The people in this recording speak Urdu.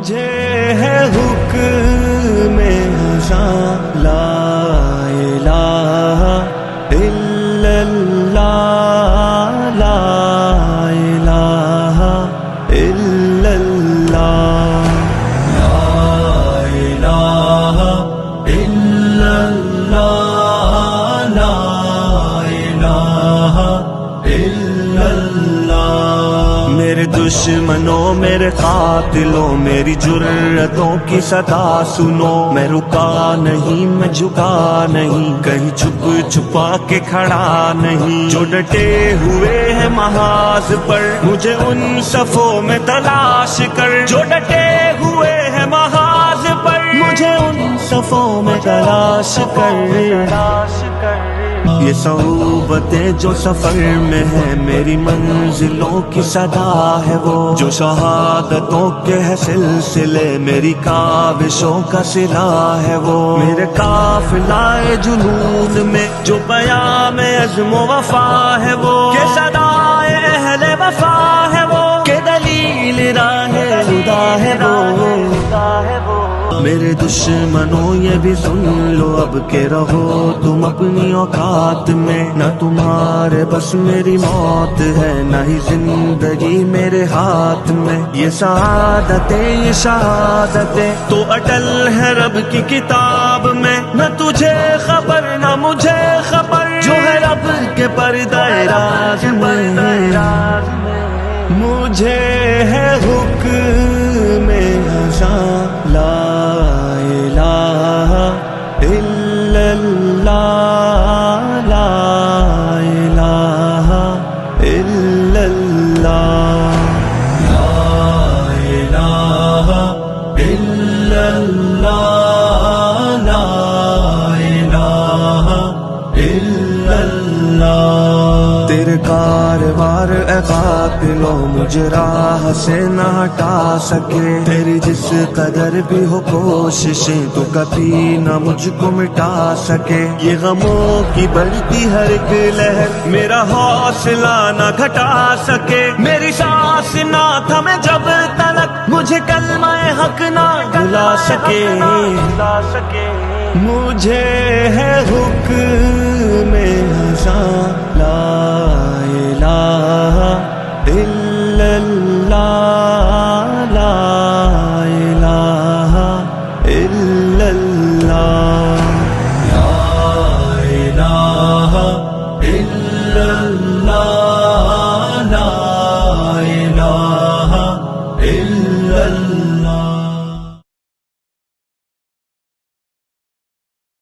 مجھے ہے حکم ازاں لا الہ الا اللہ لا الہ الا اللہ لا الہ الا اللہ لا الہ الا اللہ۔ میرے دشمنوں میرے قاتلوں میری جرتوں کی صدا سنو، میں رکا نہیں میں جھکا نہیں، کہیں چھپ چھپا کے کھڑا نہیں، جو ڈٹے ہوئے ہیں محاذ پر مجھے ان صفوں میں تلاش کر، جو ڈٹے ہوئے ہیں محاذ پر مجھے ان صفوں میں تلاش کر۔ یہ صحبتیں جو سفر میں ہے میری منزلوں کی صدا ہے وہ، جو شہادتوں کے ہے سلسلے میری کاوشوں کا صلہ ہے وہ، میرے قافلہ جنون میں جو پیام عزم و وفا ہے وہ، کہ صدائے اہل وفا ہے وہ، کہ دلیل راہ خدا ہے وہ۔ میرے دشمنوں یہ بھی سن لو اب کہ رہو تم اپنی اوقات میں، نہ تمہارے بس میری موت ہے نہ ہی زندگی میرے ہاتھ میں، یہ سعادتیں یہ شہادتیں تو اٹل ہے رب کی کتاب میں، نہ تجھے خبر نہ مجھے خبر جو ہے رب کے پردہ راز میں۔ مجھے ہے حکم ازاں لا الہ الا اللہ لا الہ الا اللہ لا الہ الا اللہ لا الہ الا اللہ۔ تیرے کاروار اے قاتلوں مجھے راہ سے نہ ہٹا سکے، تیری جس قدر بھی ہو کوششیں تو کبھی نہ مجھ کو مٹا سکے، یہ غموں کی بڑھتی ہر ایک لہر میرا حوصلہ نہ گھٹا سکے، میری سانس نہ تھمے جب تلک مجھے کلمہ حق نہ بھلا سکے۔ مجھے ہے حکم ازاں لا الہ الا اللہ